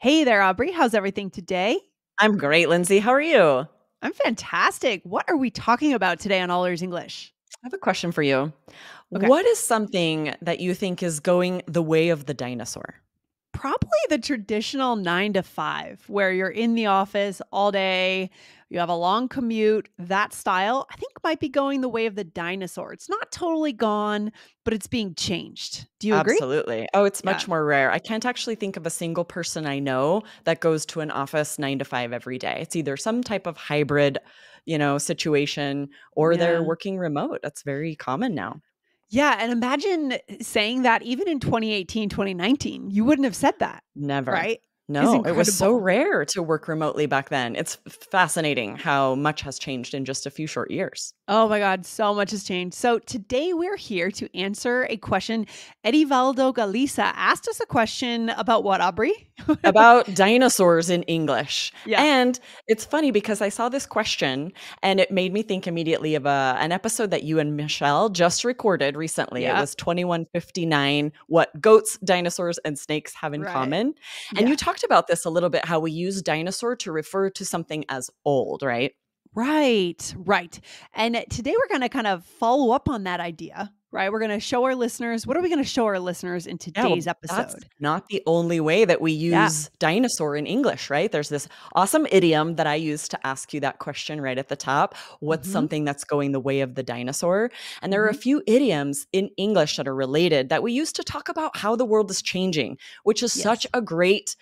Hey there, Aubrey. How's everything today? I'm great, Lindsay. How are you? I I'm fantastic. What are we talking about today on All Ears English? have a question for you. Okay. What is something that you think is going the way of the dinosaur? Probably the traditional 9 to 5, where you're in the office all day, you have a long commute. That style, I think, might be going the way of the dinosaur. It's not totally gone, but it's being changed. Do you agree? Absolutely. Oh, it's Yeah. much more rare. I can't actually think of a single person I know that goes to an office 9 to 5 every day. It's either some type of hybrid, situation, or they're Yeah. working remote. That's very common now. Yeah. And imagine saying that even in 2018, 2019, you wouldn't have said that, Never. right? Is No, it was so incredible. rare to work remotely back then. It's fascinating how much has changed in just a few short years. Oh my God, so much has changed. So today we're here to answer a question. Edivaldo Galisa asked us a question about what, Aubrey? About dinosaurs in English. Yeah. And it's funny because I saw this question and it made me think immediately of an episode that you and Michelle just recorded recently. It Yeah. was 2159, What Goats, Dinosaurs, and Snakes Have in Right. Common. And you Yeah. talked about this a little bit, how we use dinosaur to refer to something as old, right? Right. Right. And today we're going to kind of follow up on that idea, right? We're going to show our listeners, what are we going to show our listeners in Yeah, today's well, that's episode? not the only way that we Yeah. use dinosaur in English, right? There's this awesome idiom that I use to ask you that question right at the top. What's Hmm. something that's going the way of the dinosaur? And there are a Hmm. few idioms in English that are related that we use to talk about how the world is changing, which is such Yes. a great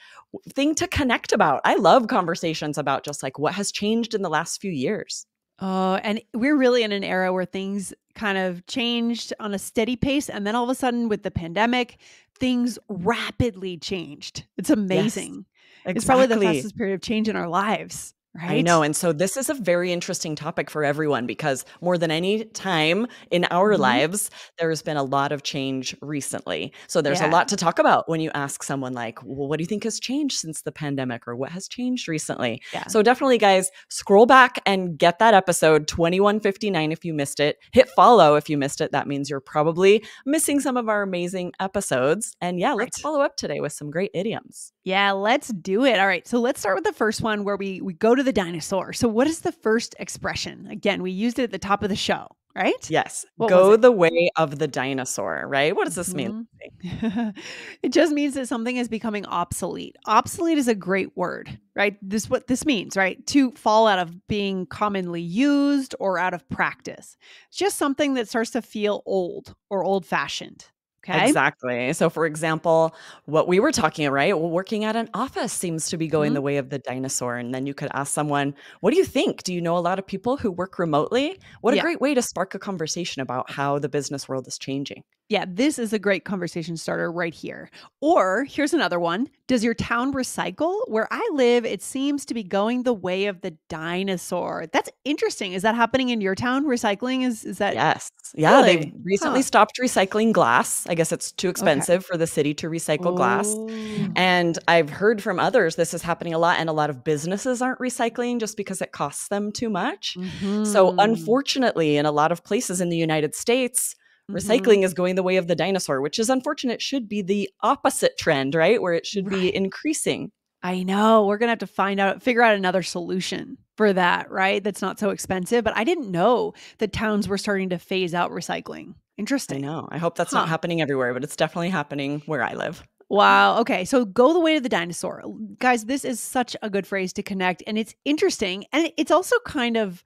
thing to connect about. I love conversations about just like what has changed in the last few years. Oh, and we're really in an era where things kind of changed on a steady pace. And then all of a sudden, with the pandemic, things rapidly changed. It's Yes, amazing. It's probably the exactly. fastest period of change in our lives, I know. right? And so this is a very interesting topic for everyone because more than any time in our Hmm. lives, there's been a lot of change recently. So there's a Yeah. lot to talk about when you ask someone like, well, what do you think has changed since the pandemic or what has changed recently? Yeah. So definitely, guys, scroll back and get that episode 2159 if you missed it. Hit follow if you missed it. That means you're probably missing some of our amazing episodes. And yeah, let's Right. follow up today with some great idioms. Yeah, let's do it. All right. So let's start with the first one where we go to the dinosaur. So what is the first expression? Again, we used it at the top of the show, right? Yes, What was go it? the way of the dinosaur, right? What does this mean? Mhm. It just means that something is becoming obsolete. Obsolete is a great word, right? This what this means, right? To fall out of being commonly used or out of practice. It's just something that starts to feel old or old-fashioned. Okay? Exactly. So, for example, what we were talking, right? Well, working at an office seems to be going Mhm. the way of the dinosaur. And then you could ask someone, what do you think? Do you know a lot of people who work remotely? What a Yeah. great way to spark a conversation about how the business world is changing. Yeah, this is a great conversation starter right here. Or here's another one. Does your town recycle? Where I live, it seems to be going the way of the dinosaur. That's interesting. Is that happening in your town? Recycling is that Yes. Yeah, they've really? recently Huh. stopped recycling glass. I guess it's too Okay. expensive for the city to recycle glass. Oh. And I've heard from others this is happening a lot, and a lot of businesses aren't recycling just because it costs them too much. So, Mhm. unfortunately, in a lot of places in the United States, Mhm. recycling is going the way of the dinosaur, which is unfortunate. It should be the opposite trend, right? Where it should be Right. increasing. I know. We're gonna have to figure out another solution for that, right? That's not so expensive. But I didn't know that towns were starting to phase out recycling. I Interesting. know. I hope that's not Huh. happening everywhere, but it's definitely happening where I live. Wow. Okay. So go the way of the dinosaur. Guys, this is such a good phrase to connect. And it's interesting. And it's also kind of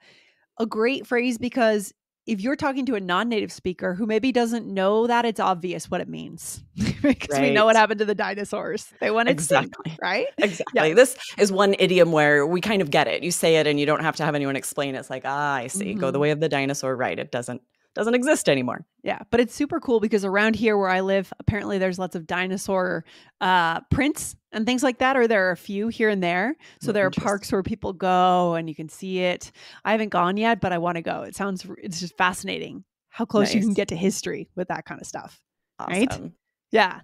a great phrase because if you're talking to a non native speaker who maybe doesn't know that, it's obvious what it means because we know Right. what happened to the dinosaurs. They went extinct, Exactly. right? Exactly. Yes. This is one idiom where we kind of get it. You say it and you don't have to have anyone explain it. It's like, "Ah, I see. Go the Hmm. way of the dinosaur." Right. It doesn't exist anymore. Yeah, but it's super cool because around here where I live, apparently there's lots of dinosaur prints and things like that, or there are a few here and there. So Oh, there are interesting. parks where people go and you can see it. I haven't gone yet, but I want to go. It's just fascinating how close you can Nice. get to history with that kind of stuff, right? Awesome. Yeah.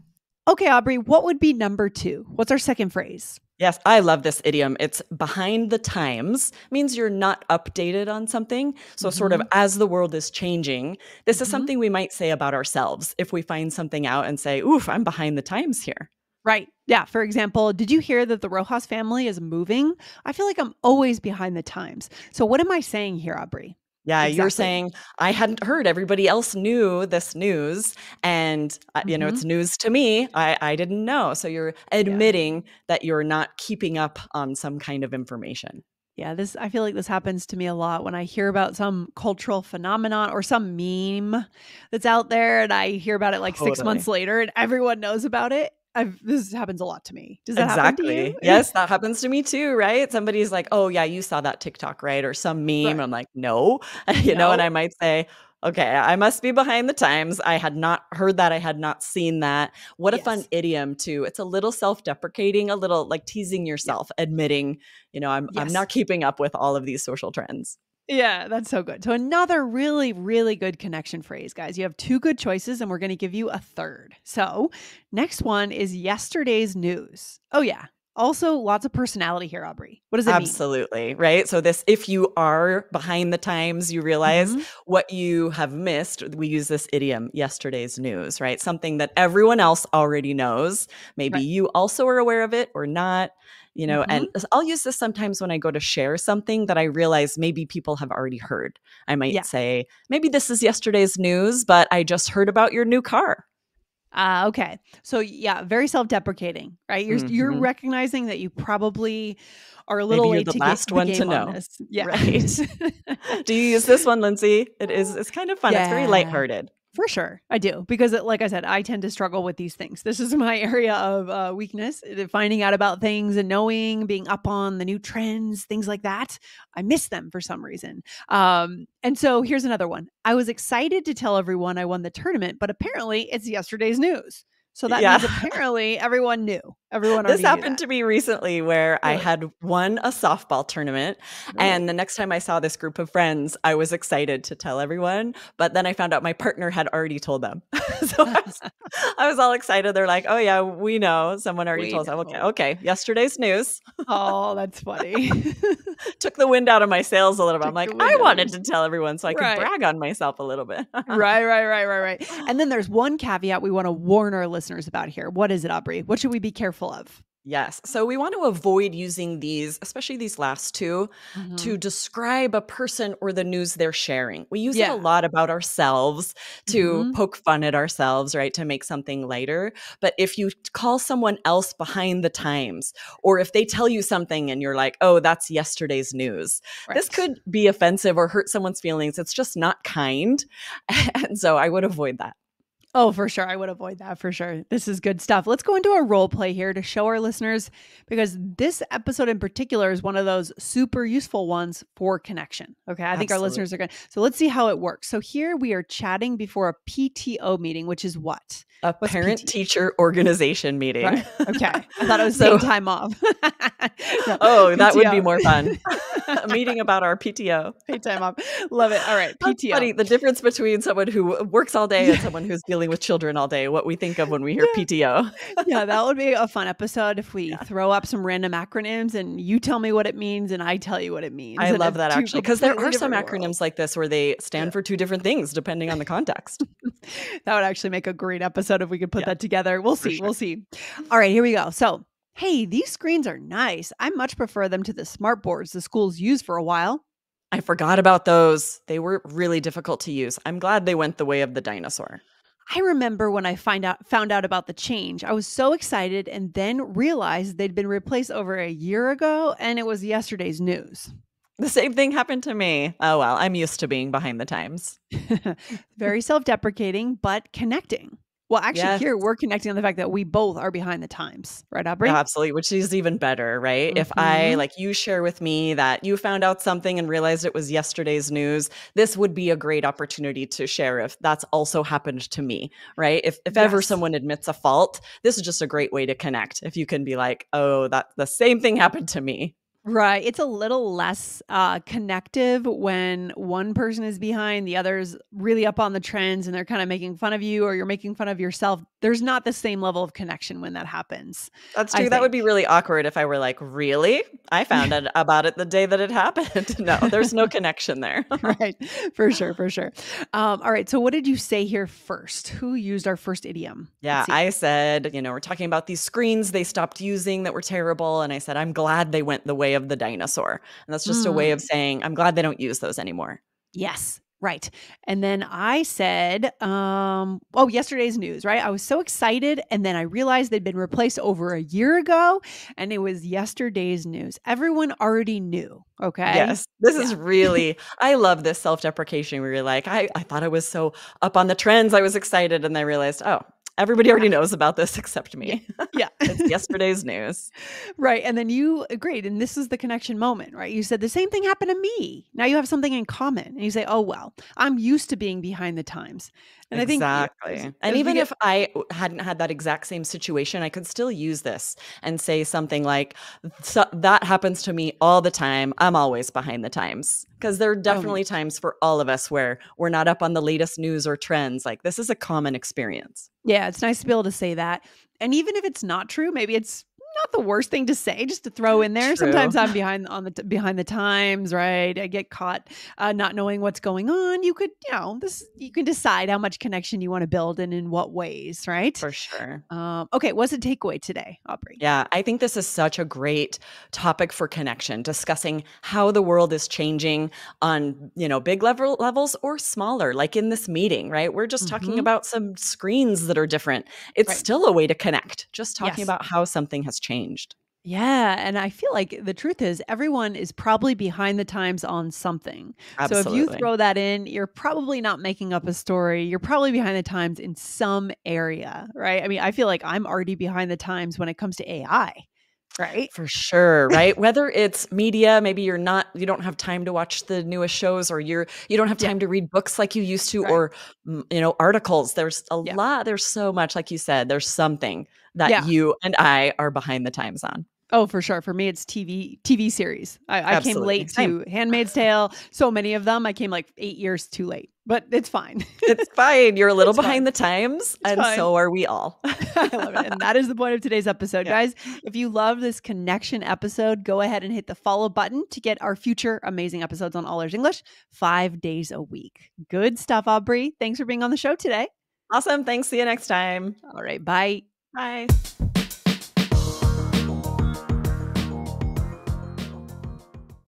Okay, Aubrey, what would be number two? What's our second phrase? Yes, I love this idiom. It's behind the times, means you're not updated on something. So, sort of Hmm. as the world is changing, this is Hmm. something we might say about ourselves if we find something out and say, oof, I'm behind the times here. Right. Yeah. For example, did you hear that the Rojas family is moving? I feel like I'm always behind the times. So what am I saying here, Aubrey? Yeah, you're Exactly. saying, "I hadn't heard. Everybody else knew this news, and, Hmm. it's news to me. I didn't know." So you're Yeah. admitting that you're not keeping up on some kind of information. Yeah, this I feel like this happens to me a lot when I hear about some cultural phenomenon or some meme that's out there and I hear about it like 6 months Totally. later and everyone knows about it. This happens a lot to me. Does that happen to you? Exactly. Yes, that happens to me too, right? Somebody's like, "Oh, yeah, you saw that TikTok, right?" Or some meme. Right. I'm like, "No." And No. I might say, "Okay, I must be behind the times. I had not heard that. I had not seen that." What a fun Yes. idiom too. It's a little self-deprecating, a little like teasing Yeah. yourself, admitting, I'm Yes. not keeping up with all of these social trends. Yeah, that's so good. So another really, really good connection phrase, guys. You have two good choices, and we're going to give you a third. So next one is yesterday's news. Oh yeah. Also, lots of personality here, Aubrey. What does it mean? Absolutely, right? So this if you are behind the times, you realize Hmm. what you have missed. We use this idiom, yesterday's news, right? Something that everyone else already knows. Maybe Right. you also are aware of it or not, Hmm. and I'll use this sometimes when I go to share something that I realize maybe people have already heard. I might Yeah. say, maybe this is yesterday's news, but I just heard about your new car. Okay. So yeah, very self-deprecating, right? You're Mhm. recognizing that you probably are a Maybe little you're late the to get last the one to game on know, this. Yeah. right? Do you use this one, Lindsay? It's kind of fun. It's very Yeah. lighthearted. For sure. I do because like I said, I tend to struggle with these things. This is my area of weakness, finding out about things and knowing, being up on the new trends, things like that. I miss them for some reason. And so here's another one. I was excited to tell everyone I won the tournament, but apparently it's yesterday's news. So that Yeah. means apparently everyone knew. Everyone This already knew happened that. to me recently where I Really? had won a softball tournament, Oh. and the next time I saw this group of friends, I was excited to tell everyone, but then I found out my partner had already told them. So I was all excited. They're like, "Oh, yeah, we know. Someone already We told us." I'm okay, know. okay, yesterday's news. Oh, that's funny. Took the wind out of my sails a little bit. I'm Took like, the "I wind out of wanted yours. to tell everyone so I could Right. brag on myself a little bit." Right. And then there's one caveat we want to warn our listeners about here. What is it, Aubrey? What should we be careful of? Yes. So we want to avoid using these, especially these last two, Hmm. to describe a person or the news they're sharing. We use it a Yeah. lot about ourselves to Hmm. poke fun at ourselves, right? To make something lighter. But if you call someone else behind the times, or if they tell you something and you're like, oh, that's yesterday's news, this Right. could be offensive or hurt someone's feelings. It's just not kind. And so I would avoid that. Oh, for sure. I would avoid that for sure. This is good stuff. Let's go into a role play here to show our listeners because this episode in particular is one of those super useful ones for connection. Okay. I think our listeners are Absolutely. going to. So let's see how it works. So here we are chatting before a PTO meeting, which is what? A What's PT? parent-teacher organization meeting. Right. Okay. I thought it was So paid time off. No, oh, that would be PTO. more fun. A meeting about our PTO. Paid time off. Love it. All right. That's PTO. funny, the difference between someone who works all day and Yeah. someone who's dealing with children all day, what we think of when we hear Yeah. PTO. Yeah. That would be a fun episode if we Yeah, throw up some random acronyms and you tell me what it means and I tell you what it means I in a love that two actually, because there completely are some different worlds. acronyms like this where they Yeah. stand for 2 different things depending on the context. That would actually make a great episode if we could put Yeah, that together. We'll for see. sure. We'll see. All right. Here we go. So, hey, these screens are nice. I much prefer them to the smart boards the schools used for a while. I forgot about those. They were really difficult to use. I'm glad they went the way of the dinosaur. I remember when I found out about the change. I was so excited and then realized they'd been replaced over a year ago and it was yesterday's news. The same thing happened to me. Oh, well, I'm used to being behind the times. Very self-deprecating, but connecting. Well, actually, Yes. here we're connecting on the fact that we both are behind the times, right, Yeah, Aubrey? absolutely, which is even better, right? If I Hmm. like you share with me that you found out something and realized it was yesterday's news, this would be a great opportunity to share if that's also happened to me, right? If ever Yes. someone admits a fault, this is just a great way to connect. If you can be like, "Oh, that the same thing happened to me." Right. It's a little less connective when one person is behind, the other's really up on the trends, and they're kind of making fun of you or you're making fun of yourself. There's not the same level of connection when that happens, That's I true. That would think. be really awkward if I were like, "Really? I found out about it the day that it happened. No, there's no connection there. Right. For sure. For sure. All right. So what did you say here first? Who used our first idiom? Yeah, Let's see. I said, we're talking about these screens they stopped using that were terrible. And I said, I'm glad they went the way of the dinosaur. And that's just a way of saying, I'm glad they don't use those anymore. Yes. Right. And then I said, yesterday's news, right? I was so excited. And then I realized they'd been replaced over a year ago. And it was yesterday's news. Everyone already knew. Okay. Yes, this is really, I love this self-deprecation where you're like, I thought I was so up on the trends. I was excited. And I realized, oh, everybody already knows about this except me. Yeah. It's yesterday's news. Right. And then you agreed. And this is the connection moment, right? You said the same thing happened to me. Now you have something in common. And you say, oh, well, I'm used to being behind the times. And Exactly. I think And even if I hadn't had that exact same situation, I could still use this and say something like, so that happens to me all the time. I'm always behind the times. Because there are definitely times for all of us where we're not up on the latest news or trends. Like this is a common experience. yeah, it's nice to be able to say that. And even if it's not true, maybe it's not the worst thing to say, just to throw in there. True. Sometimes I'm behind the times, right? I get caught not knowing what's going on. You could, you can decide how much connection you want to build and in what ways, right? For sure. Okay, what's the takeaway today, Aubrey? Yeah, I think this is such a great topic for connection, discussing how the world is changing on, big levels or smaller, like in this meeting, right? We're just talking about some screens that are different. It's still a way to connect, just talking about how something has changed. Yeah. And I feel like the truth is everyone is probably behind the times on something. So if you Absolutely. throw that in, you're probably not making up a story. You're probably behind the times in some area, right? I mean, I feel like I'm already behind the times when it comes to AI, right? For sure, right? Whether it's media, maybe you don't have time to watch the newest shows, or you don't have time to read books like you used to, or articles. There's a lot, there's so much, like you said, there's something that you and I are behind the times on. Oh, for sure. For me, it's TV series. I came late Same. to Handmaid's Tale. So many of them. I came like 8 years too late, but it's fine. It's fine. You're a little It's behind fine. the times, and fine. so are we all. I love it. And that is the point of today's episode, guys. If you love this connection episode, go ahead and hit the follow button to get our future amazing episodes on All Ears English 5 days a week. Good stuff, Aubrey. Thanks for being on the show today. Awesome. Thanks. See you next time. All right. Bye. Bye.